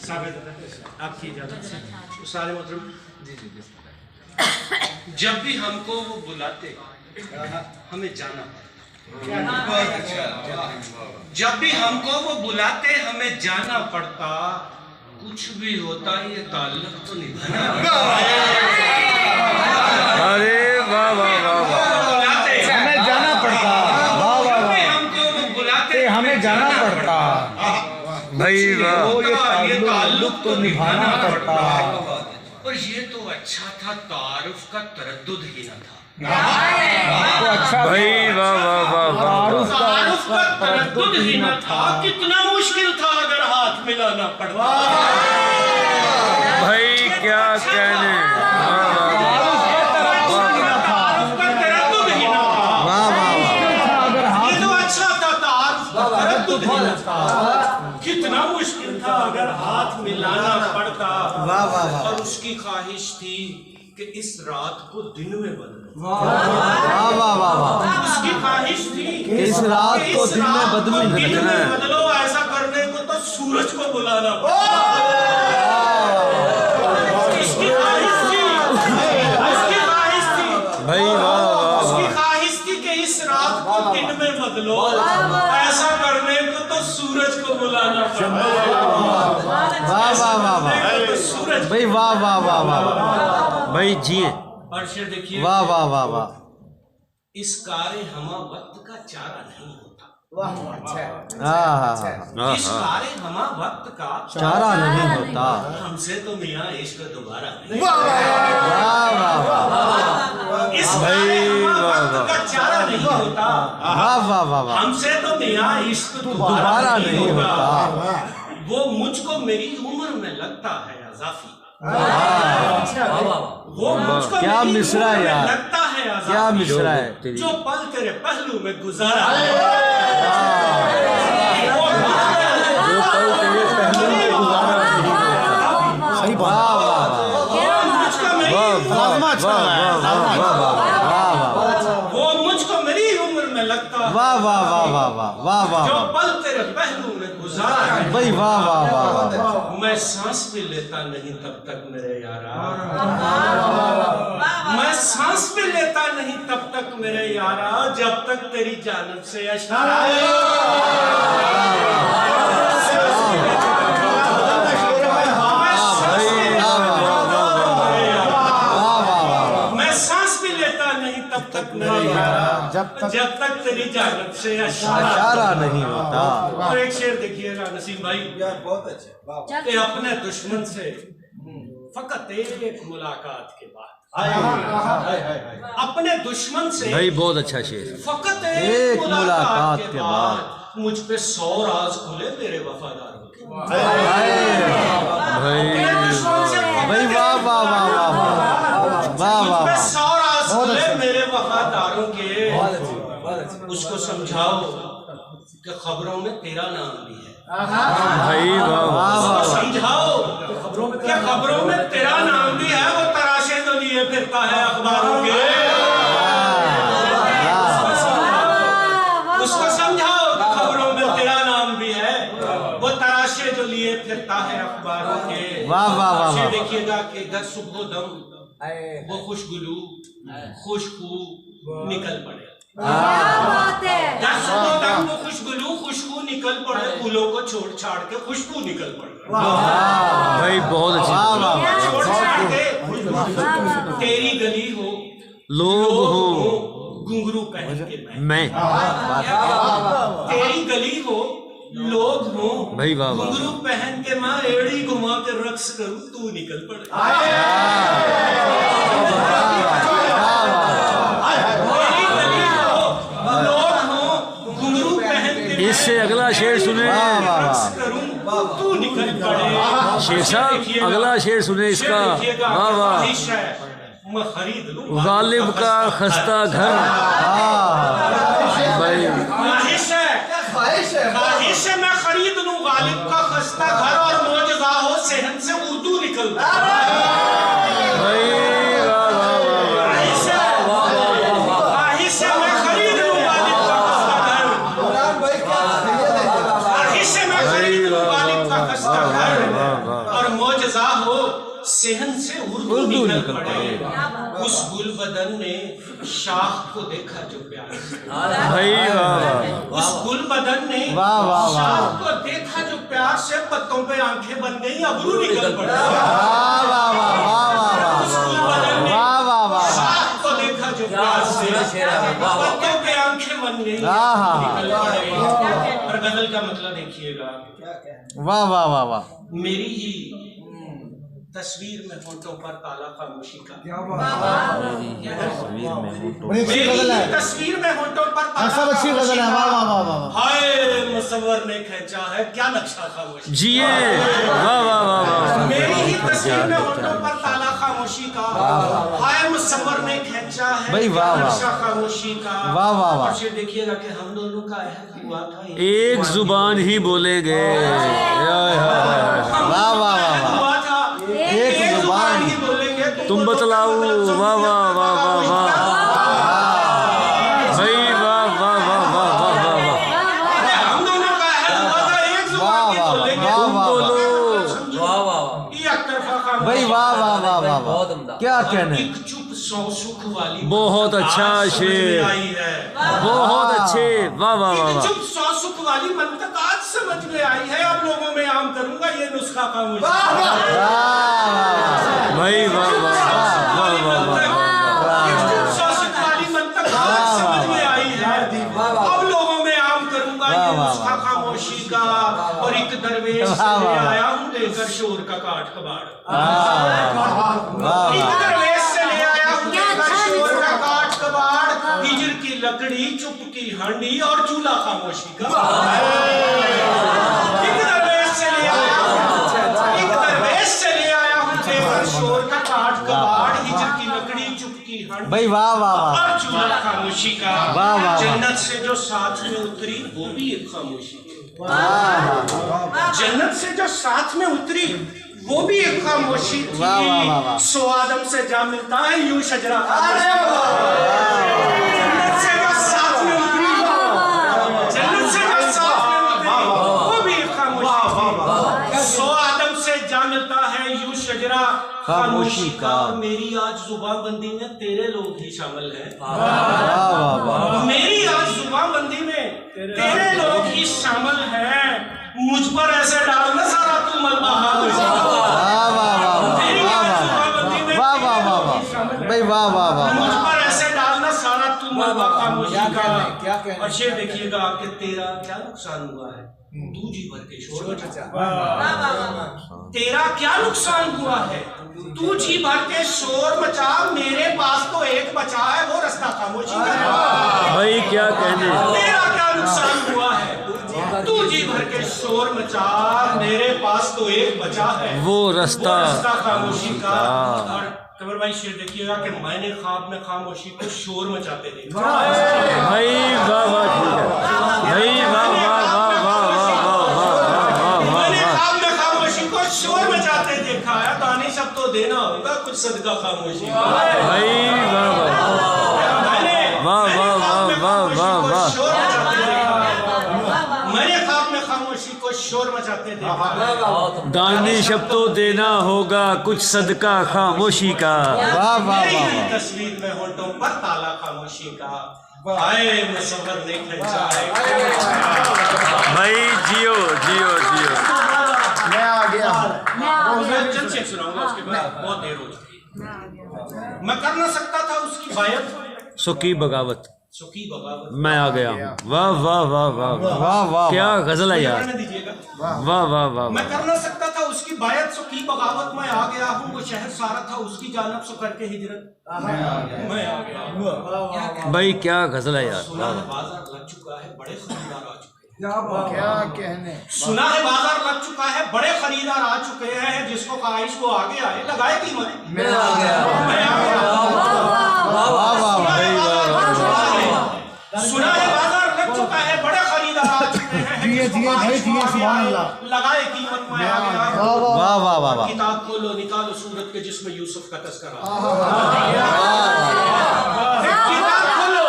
आपकी इजाजत से तो सारे मोहतरम जी जी जी। जब भी हमको वो बुलाते हमें जाना पड़ता। जब भी हमको वो बुलाते हमें जाना पड़ता। कुछ भी होता ये ताल्लुक तो निभाना। अरे वाह वाह वाह वाह, बुलाते हमें जाना पड़ता। वाह वाह जब भी वाह, हमको वो बुलाते हमें जाना पड़ता। भाई वाह, ये ताल्लुक तो निभाना पड़ता। और ये तो अच्छा था, तारुफ का तरद्दुद ही न था। तो अच्छा भाई वाह वाह वाह वाह, तारुफ का तरद्दुद ही न था। कितना मुश्किल था अगर हाथ मिलाना पड़ता। भाई क्या कहने, तारुफ का तरद्दुद ही न था। वाह वाह वाह, ये तो अच्छा था, तारुफ का तरद्दुद ही न था। कितना मुश्किल था अगर हाथ मिलाना पड़ता। वाह वाह वाह, और उसकी ख्वाहिश थी कि इस रात को दिन में बदलो। वाह वाह वाह वाह, उसकी ख्वाहिश थी कि इस रात को दिन में बदलो। ऐसा करने को तो सूरज को बुलाना पड़ा। इसकी ख्वाहिश थी, उसकी ख्वाहिश थी भाई वाह वाह उसकी वाह, ख्वाहिश थी कि इस रात को दिन में बदलो। ऐसा करने को तो सूरज को बुलाना पड़ा। वाह वाह वाह वाह, तो सूरज भाई वाह वाह वाह वाह, भाई जिए, और शेर देखिए, वाह वाह वाह वाह, इस कारे हमा वक्त का चारा नहीं होता। इस कारे हमा वक्त का चारा नहीं होता। हमसे तो मियाँ इश्क दोबारा नहीं। वाह वाह वाह, इस कारे हमा वक्त का चारा नहीं होता। वाह वाह वाह वाह, हमसे तो मियाँ इश्क दोबारा नहीं होता। वो मुझको मेरी उम्र में लगता है अज़ाफ़ी। वो मुझको क्या मेरी मिसरा उम्र में यार, लगता है अज़ाफ़ी। क्या मिसरा है तेरी, जो पल तेरे पहलू में गुजारा है। सही बात। वाह वाह वाह, मुझको मेरी वाह वाह वाह वाह वाह, वो मुझको मेरी उम्र में लगता है। वाह वाह वाह वाह वाह वाह वाह, जो पल तेरे पहलू में गुजारा है। भाई वाह वाह वाह वाह, मैं सांस भी लेता नहीं तब तक मेरे यारा। मैं सांस भी लेता नहीं तब तक मेरे यारा, जब तक तेरी जानिब से इशारा है। मैं सांस भी लेता नहीं तब तक मेरे यारा, जब तक तेरी जानिब से इशारा नहीं होता। और एक शेर देखिएगा नसीम भाई, बहुत अच्छे। कि अपने दुश्मन से फकत एक मुलाकात के बाद, अपने दुश्मन से भाई बहुत अच्छा शेर, फकत एक मुलाकात के बाद मुझ पे 100 राज खुले मेरे वफादारों के। भाई भाई वाह वाह वाह वाह वाह वाह मुझ वाह पे वाह, 100 राज खुले मेरे वफादारों के। उसको समझाओ कि खबरों में तेरा नाम भी है। भाई वाह वाह उसको वाह, समझाओ कि खबरों में तेरा नाम भी है। वो तराशे तो लिए फिरता है अखबारों के। उसको समझाओ कि खबरों में तेरा नाम भी है। वो तराशे जो लिए फिरता है अखबारों के। वाह वाह वाह वाह, देखिएगा कि घर सुबह दम वो खुशगुलू खुशबू निकल पड़े। घर सुबह दम वो खुशबू निकल पड़े। फूलों को छोड़ छाड़ के खुशबू निकल पड़े। भाई बहुत अच्छी, वाह वाह वाह, छोड़ छाड़ के तेरी गली हो, लोग हो घुंघरू पहन के मैं, तेरी गली हो, लोग हो, भाई वाह वाह, घुंघरू पहन के मैं एड़ी घुमा के रक्स करूं, तू निकल पड़े। तेरी गली हो, लोग हो, घुंघरू पहन के इससे अगला शेर सुने, रक्स करूं, तू निकल पड़े। शेर साहब अगला शेर सुने इसका, वाह वाह, मैं खरीद लूं गालिब का खस्ता घर, भाई ख्वाहिश है मैं खरीद लूं गालिब का खस्ता घर, और मौजज़ा हो सेहत से उर्दू निकल। भाई वाह वाह वाह, ख्वाहिश है मैं खरीद लूं गालिब का खस्ता घर, ख्वाहिश है मैं खरीद लूं गालिब का खस्ता घर, वाह। और मौजज़ा हो सेहन से उर्दू उर्दू निकल निकल पड़े। उस गुल बदन ने शाख को देखा जो प्यार से। भाई वाह वाह उस गुल बदन ने वाह, वाह, वाह। शाख को देखा जो प्यार से, पत्तों पे आंखें बन गई, अबरू निकल पड़े। वाह वाह वाह वाह वाह उस गुल बदन ने वाह वाह वाह शाख को देखा जो प्यार से, पत्तों पे आंखें बन गई, आहा। निकल पड़े। और गजल का मतलब देखिएगा, वाह वाह वाह वाह। मेरी ही तस्वीर में होठों पर ताला खामोशी का, बड़ी अच्छी गजल है। तस्वीर में होठों पर ताला सब अच्छी गजल है। वाह वाह वाह वाह। हाय मुसव्वर ने खींचा है क्या नक्शा खामोशी, जिए वाह वाह वाह वाह। मेरी ही तस्वीर में होठों पर ताला खामोशी का, हाय मुसव्वर ने खींचा है भाई, क्या वाह, वाह। नक्शा खामोशी का। वाह, वाह, वाह। और फिर देखिएगा कि हम दोनों का अहद हुआ था, एक जुबान ही बोलेंगे। वाह वाह वाह वाह। हुआ था, एक जुबान ही बोलेंगे, तुम बतलाओ। वाह वाह वाह वाह वाह। भाई वाह वाह वाह वाह वाह वाह वाह। हम दोनों का अहद हुआ था, एक जुबान ही वाह, बोलेंगे, वाह, तुम वाह, बोलो। वाह ये एक तरफा खामोशी। भाई वाह वाह वाह वाह बहुत वाह। उम्दा। क्या कहने, एक चुप सौ सुख वाली बहुत अच्छा आज समझ में शेर। आई है। बहुत अच्छे। वाह वाह वाह एक वाह। चुप सौ सुख वाली मंतक आज समझ में आई है, अब लोगों में आम करूंगा ये नुस्खा खामोशी। भाई वाह वाह वाह वाह वाह वाह। एक चुप सौ सुख वाली मंतक आज समझ में आई है, अब लोगों में आम करूंगा ये नुस्खा खामोशी का। और एक दरवेश से ले आया हूँ लेकर शोर का काट कबाड़, एक दरवेश से ले आया हूँ लेकर शोर का काट कबाड़, हिजर की लकड़ी, चुप की हांडी और चूल्हा खामोशी का। एक दरवेश से ले आया हूँ, एक दरवेश से ले आया हूँ लेकर शोर का काट कबाड़, हिजर की लकड़ी, चुप की हांडी भाई वाह वाह वाह। और चूल्हा खामोशी का। वाह, वाह। जन्नत से जो साथ में उतरी वो भी एक खामोशी है। जन्नत से जो साथ में उतरी वो भी एक खामोशी थी। वाह, वाह, वाह, वाह। सो आदम से जा मिलता है यूं शजरा खामोशी। जन्नत से जो साथ में उतरी, जन्नत से जो साथ में उतरी वो भी एक खामोशी थी। सो आदम से जा मिलता है यूं शजरा खामोशी का। मेरी आज जुबानबंदी में तेरे लोग ही शामिल हैं। वाह वाह वाह। मेरी आज जुबानबंदी में तेरे लोग ही शामिल हैं, मुझ पर ऐसे डालना सारा तू मलबा खामोशी का। वाह वाह वाह मेरी वाह आज वाह जुबानबंदी में वाह वाह तेरे वाह लोग वाह। ही शामिल हैं, भाई वाह वाह वाह मुझ वाह। पर ऐसे डालना सारा तू मलबा खामोशी क्या का। कहने, क्या कहने। और शेर देखिएगा कि तेरा क्या नुकसान हुआ है, तू जी भर के शोर मचा। तेरा क्या नुकसान हुआ है, तू जी भर के शोर मचा, मेरे पास तो एक बचा है वो रास्ता खामोशी का है। भाई क्या कहने। तेरा क्या नुकसान हुआ है, तू जी भर के शोर मचा, मेरे पास तो एक बचा है वो रास्ता खामोशी का। और कमर भाई शेर देखिएगा कि मैंने ख्वाब में खामोशी को शोर मचाते देखा। भाई वाह वाह ठीक है। भाई वाह वाह वाह वाह वाह वाह वाह मैंने वाह। ख्वाब में खामोशी को शोर मचाते देखा है, दानिश अब तो देना होगा कुछ सदका खामोशी का। भाई वाह वाह मैंने वाह वाह वाह वाह वाह वाह। शोर मचाते देखा, मैंने ख्वाब में खामोशी को शोर मचाते देखा। दानिश अब तो देना होगा कुछ सदका खामोशी का। वाह वाह मेरी वाह ही वाह। तस्वीर में होठों पर ताला खामोशी का। आए मुसव्वर ने खींचा है। भाई जियो जियो जियो। मैं आ गया। मैं चंद शेर सुनाऊंगा, उसके बाद बहुत देर हो चुकी। मैं कर ना सकता था उसकी बायत, सुकी बगावत, सुखी बगावत। मैं आ गया हूँ। वाह वाह वाह वाह वाह वाह। क्या गजल है यार। करने दीजिएगा। वाह वाह वाह। मैं कर ना सकता था उसकी बायत, सुखी बगावत मैं आ गया हूँ। वो शहर सारा था उसकी जानब सो करके हिजरत मैं आ गया। भाई क्या गजल है यार। सुना है बाजार लग चुका है, बड़े खरीदार आ चुके हैं। क्या कहने। सुना है बाजार लग चुका है, बड़े खरीदार आ चुके हैं, जिसको ख्वाहिश वो आगे आए, लगाए कीमत। मैं आ गया। मैं आ गया। वाह वाह भाई वाह। सुना है बाजार लग चुका है, बड़े खरीदार आ चुके हैं, जिए जिए भाई जिए, सुभान अल्लाह। लगाए कीमत में आ गया। वाह वाह वाह वाह। किताब खोलो निकालो सूरत के जिसमें यूसुफ का तस्करा। किताब खोलो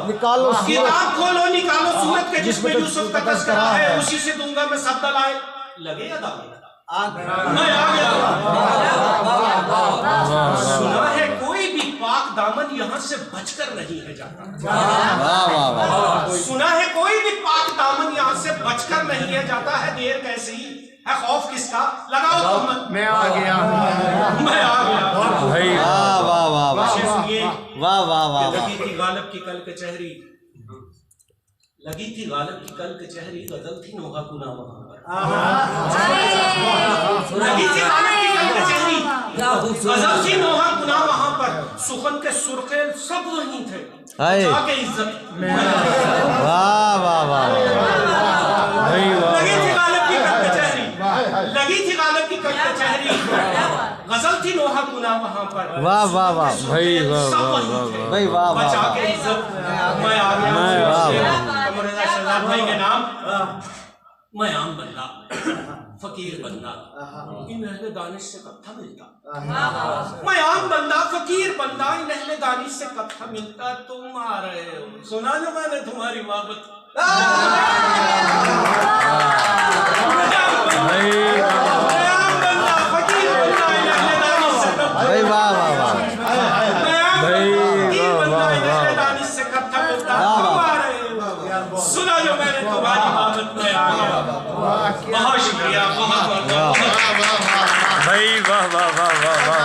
निकालो किताब खोलो निकालो सूरत के जिसमें यूसुफ का तस्करा है, उसी से दूंगा मैं सब दलाइल। लगे या दागे मैं आ गया। सुना है कोई भी पाक दामन यहाँ से बचकर नहीं है जाता। सुना है कोई भी पाक दामन यहाँ से बचकर नहीं है जाता है। देर कैसी है, खौफ किसका, लगाओ तुम। मैं आ गया। मैं आ गया। भाई वाह वाह वाह वाह सुनिए, वाह वाह वाह वाह। लगी थी गालिब की कल कचहरी, लगी थी गालिब की कल कचहरी, गजल थी नोहा कुना वहां पर। लगी थी गालिब की कल कचहरी, गजल थी नोहा कुना वहां पर। सुखन के सुर्खे सब वहीं थे, जाके इज्जत। वाह वाह वाह भाई वाह लगी थी गालिब की कल कचहरी, लगी थी गालिब की कल कचहरी, गजल थी नोहा कुना वहां पर। वाह वाह वाह भाई वाह वाह वाह भाई वाह वाह बचा वाह। के इज्जत। मैं आ गया। कमरेजा शहजाद भाई के नाम मैं आम बंदा, फकीर बंदा, इन अहले दानिश से कत्था मिलता। मैं आम बंदा, फकीर बंदा, इन अहले दानिश से कत्था मिलता। तुम आ रहे हो, सुना जो मैंने तुम्हारी मोहब्बत। मैं आम बंदा, फकीर बंदा, इन अहले दानिश से कत्था। भाई वाह वाह वाह। मैं आम बंदा, फकीर बंदा, इन अहले दानिश से कत्था मिलता। तुम आ रहे हो, सुना जो मैंने तुम्हारी मोहब्बत। में आ गया। बहुत शुक्रिया, बहुत बहुत। भाई वाह वाह वाह वाह वाह।